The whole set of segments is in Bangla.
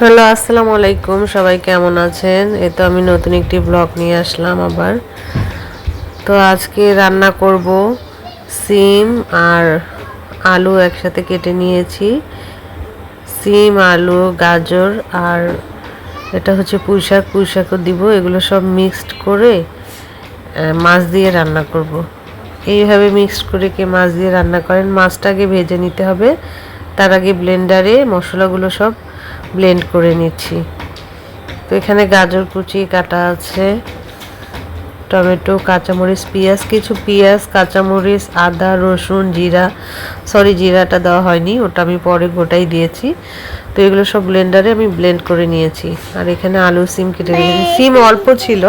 হ্যালো, আসসালামু আলাইকুম। সবাই কেমন আছেন? এই তো আমি নতুন একটি ব্লগ নিয়ে আসলাম আবার। তো আজকে রান্না করব সিম আর আলু একসাথে কেটে নিয়েছি। সিম, আলু, গাজর আর এটা হচ্ছে পুঁইশাকও দিব। এগুলো সব মিক্সড করে মাছ দিয়ে রান্না করব। এইভাবে মিক্সড করে কি মাছ দিয়ে রান্না করেন? মাছটা আগে ভেজে নিতে হবে, তার আগে ব্লেন্ডারে মশলাগুলো সব ব্লেন্ড করে নিচ্ছি। তো এখানে গাজর কুচি কাটা আছে, টমেটো, কাঁচামরিচ, পেঁয়াজ, কাঁচামরিচ, আদা, রসুন, জিরাটা দেওয়া হয়নি, ওটা আমি পরে গোটাই দিয়েছি। তো এগুলো সব ব্লেন্ডারে আমি ব্লেন্ড করে নিয়েছি। আর এখানে আলু, সিম কেটে রেখেছি। সিম অল্প ছিল,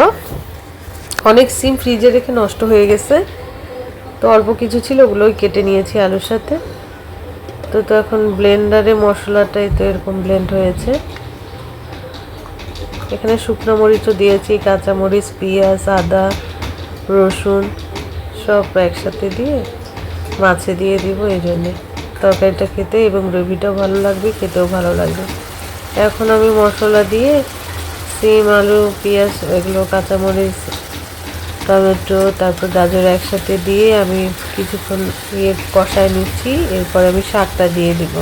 অনেক সিম ফ্রিজে রেখে নষ্ট হয়ে গেছে, তো অল্প কিছু ছিল, ওগুলোই কেটে নিয়েছি আলুর সাথে। তো এখন ব্লেন্ডারে মশলাটাই তো এরকম ব্লেন্ড হয়েছে। এখানে শুকনো মরিচও দিয়েছি, কাঁচামরিচ, পেঁয়াজ, আদা, রসুন সব একসাথে দিয়ে মাছে দিয়ে দিব। এই জন্যে তরকারিটা খেতে এবং গ্রেভিটাও ভালো লাগবে, খেতেও ভালো লাগবে। এখন আমি মশলা দিয়ে সিম, আলু, পেঁয়াজ, এগুলো কাঁচামরিচ, টমেটো, তারপর গাজর একসাথে দিয়ে আমি কিছুক্ষণ কষায় নিচ্ছি। এরপর আমি শাকটা দিয়ে দিব।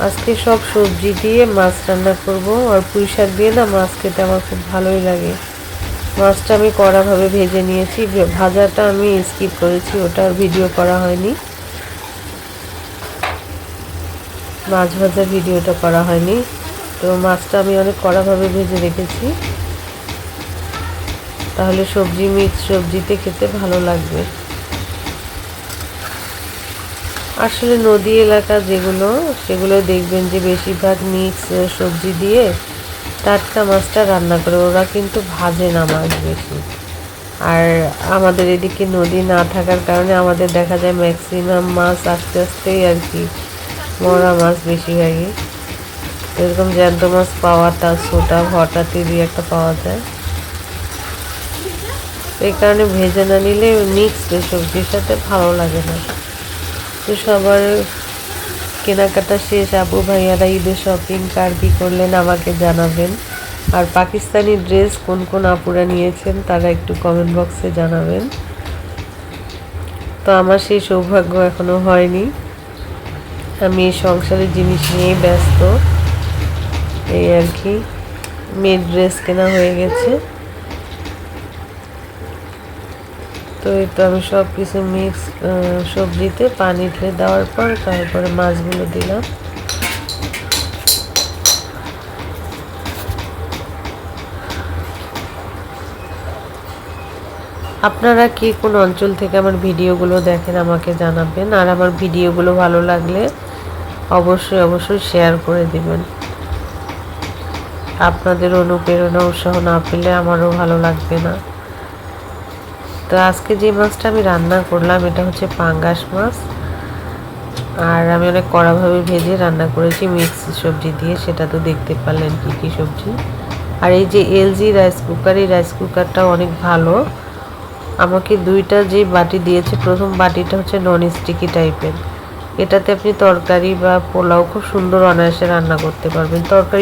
আজকে সব সবজি দিয়ে মাছ রান্না করব। আর পুঁই শাক দিয়ে না মাছ খেতে আমার খুব ভালোই লাগে। মাছটা আমি কড়াভাবে ভেজে নিয়েছি, ভাজাটা আমি স্কিপ করেছি, ওটার ভিডিও করা হয়নি, মাছ ভাজার ভিডিওটা করা হয়নি। তো মাছটা আমি অনেক কড়াভাবে ভেজে রেখেছি, তাহলে মিক্স সবজিতে খেতে ভালো লাগবে। আসলে নদী এলাকা সেগুলো দেখবেন যে বেশিরভাগ মিক্স সবজি দিয়ে টাটকা মাছটা রান্না করে, ওরা কিন্তু ভাজে না মাছ বেশি। আর আমাদের এদিকে নদী না থাকার কারণে আমাদের দেখা যায় ম্যাক্সিমাম মাছ আস্তে আস্তেই আর কি মরা মাছ বেশিরভাগই। এরকম জ্যান্ত মাছ পাওয়াটা ছোটা হঠাৎই দুই একটা পাওয়া যায়, এই কারণে ভেজে না নিলে মিক্সড সবজির সাথে ভালো লাগে না। তো সবার কেনাকাটা শেষ, আপু ভাইয়ারা ঈদের শপিং কার কী করলেন আমাকে জানাবেন। আর পাকিস্তানি ড্রেস কোন কোন আপুরা নিয়েছেন তারা একটু কমেন্ট বক্সে জানাবেন। তো আমার সেই সৌভাগ্য এখনো হয়নি, আমি সংসারের জিনিস নিয়েই ব্যস্ত, এই আর কি। মেয়ের ড্রেস কেনা হয়ে গেছে। তো এই তো আমি সব কিছু মিক্স সবজিতে পানি ঢেলে দেওয়ার পর তারপরে মাছগুলো দিলাম। আপনারা কি কোন অঞ্চল থেকে আমার ভিডিওগুলো দেখেন আমাকে জানাবেন। আর আমার ভিডিওগুলো ভালো লাগলে অবশ্যই শেয়ার করে দিবেন। আপনাদের অনুপ্রেরণা উৎসাহ না পেলে আমারও ভালো লাগবে না। তো আজকে যে মাছটা আমি রান্না করলাম এটা হচ্ছে পাঙ্গাস মাছ। আর আমি অনেক কড়াভাবে ভেজে রান্না করেছি মিক্স সবজি দিয়ে, সেটা তো দেখতে পারলেন কী কী সবজি। আর এই যে এলজি রাইস কুকার, এই রাইস কুকারটাও অনেক ভালো। আমাকে দুইটা যে বাটি দিয়েছে, প্রথম বাটিটা হচ্ছে নন স্টিকি টাইপের, এটাতে আপনি তরকারি বা পোলাও খুব সুন্দর অনায়াসে রান্না করতে পারবেন। তরকারি